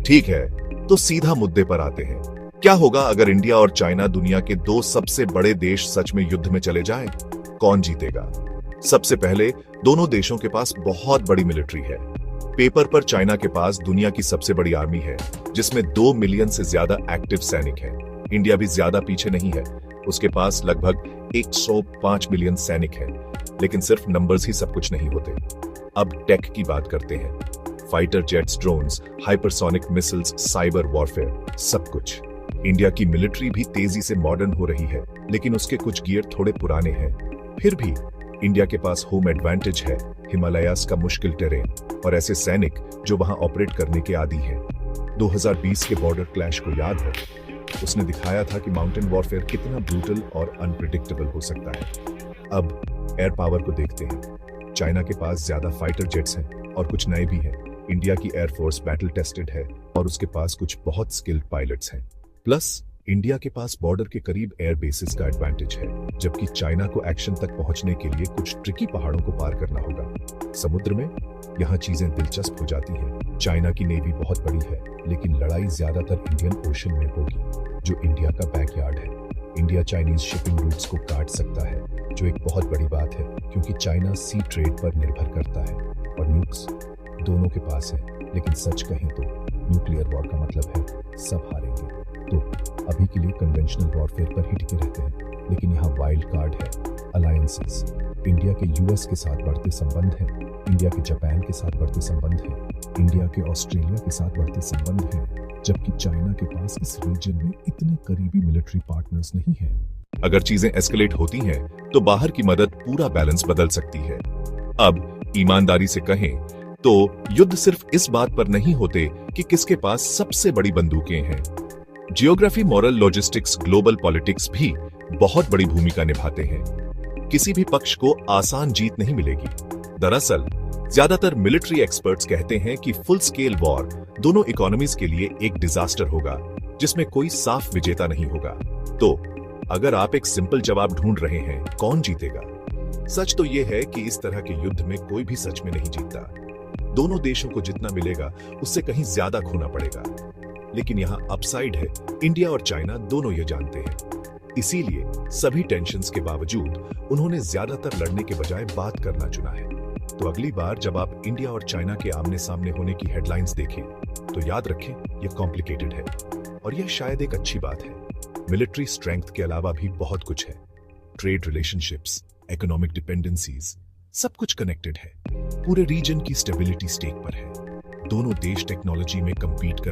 ठीक है, तो सीधा मुद्दे पर आते हैं। क्या होगा अगर इंडिया और चाइना, दुनिया के दो सबसे बड़े देश, सच में युद्ध में चले जाएं? कौन जीतेगा? सबसे पहले, दोनों देशों के पास बहुत बड़ी मिलिट्री है। पेपर पर चाइना के पास दुनिया की सबसे बड़ी आर्मी है, जिसमें 2 मिलियन से ज्यादा एक्टिव सैनिक हैं। इंडिया भी ज्यादा पीछे नहीं है, उसके पास लगभग 105 मिलियन सैनिक हैं। लेकिन सिर्फ नंबर्स ही सब कुछ नहीं होते। अब टेक की बात करते हैं। Fighter jets, drones, hypersonic missiles, cyber warfare, सब कुछ। इंडिया की मिलिट्री भी तेजी से मॉडर्न हो रही है, लेकिन उसके कुछ गियर थोड़े पुराने हैं। फिर भी इंडिया के पास होम एडवांटेज है, हिमालयास का मुश्किल टेरेन और ऐसे सैनिक जो वहां ऑपरेट करने के आदी हैं। 2020 के बॉर्डर क्लैश को याद है? उसने दिखाया था कि माउंटेन वॉरफेयर कितना ब्रूटल और अनप्रिडिक्टेबल हो सकता है। अब एयर पावर को देखते हैं। चाइना के पास ज्यादा फाइटर जेट्स हैं और कुछ नए भी हैं। इंडिया की एयरफोर्स बैटल टेस्टेड है और उसके पास कुछ बहुत स्किल्ड पायलट्स हैं। प्लस इंडिया के पास बॉर्डर के करीब एयर बेसिस का एडवांटेज है, जबकि चाइना को एक्शन तक पहुंचने के लिए कुछ ट्रिकी पहाड़ों को पार करना होगा। समुद्र में यहाँ चीजें दिलचस्प हो जाती हैं। चाइना की नेवी बहुत बड़ी है, लेकिन लड़ाई ज्यादातर इंडियन ओशन में होगी, जो इंडिया का बैकयार्ड है। इंडिया चाइनीज शिपिंग रूट्स को काट सकता है, जो एक बहुत बड़ी बात है, क्योंकि चाइना सी ट्रेड पर निर्भर करता है और न्यूक्स दोनों के पास है। लेकिन सच कहें तो न्यूक्लियर वॉर का मतलब है सब हारेंगे। तो अभी के लिए कन्वेंशनल वॉरफेयर पर ही टिके रहते हैं, लेकिन यहाँ वाइल्ड कार्ड है अलायंसेस। इंडिया के यूएस के साथ बढ़ते संबंध हैं, इंडिया के जापान के साथ बढ़ते संबंध हैं, इंडिया के ऑस्ट्रेलिया के साथ बढ़ते संबंध हैं, जबकि चाइना के पास इस रीजन में इतने करीबी मिलिट्री पार्टनर्स नहीं हैं। अगर चीजें एस्केलेट होती हैं, तो बाहर की मदद पूरा बैलेंस बदल सकती है। अब ईमानदारी से कहें तो युद्ध सिर्फ इस बात पर नहीं होते कि किसके पास सबसे बड़ी बंदूकें हैं। Geography, moral, logistics, global politics भी बहुत बड़ी भूमिका निभाते हैं। किसी भी पक्ष को आसान जीत नहीं मिलेगी। दरअसल ज्यादातर मिलिट्री एक्सपर्ट्स कहते हैं कि फुल स्केल वॉर दोनों इकोनॉमीज के लिए एक डिजास्टर होगा, जिसमें कोई साफ विजेता नहीं होगा। तो अगर आप एक सिंपल जवाब ढूंढ रहे हैं, कौन जीतेगा? सच तो यह है कि इस तरह के युद्ध में कोई भी सच में नहीं जीतता। दोनों देशों को जितना मिलेगा, उससे कहीं ज्यादा खोना पड़ेगा। लेकिन यहाँ अपसाइड है, इंडिया और चाइना दोनों ये जानते हैं। इसीलिए सभी टेंशन्स के बावजूद उन्होंने ज्यादातर लड़ने के बजाय बात करना चुना है। तो अगली बार जब आप इंडिया और चाइना के आमने सामने होने की हेडलाइंस देखें, तो याद रखें यह कॉम्प्लिकेटेड है, और यह शायद एक अच्छी बात है। मिलिट्री स्ट्रेंथ के अलावा भी बहुत कुछ है। ट्रेड रिलेशनशिप्स, इकोनॉमिक डिपेंडेंसीज, सब कुछ कनेक्टेड है। पूरे रीजन की स्टेबिलिटी स्टेक पर है। दोनों देश टेक्नोलॉजी में कंपीट कर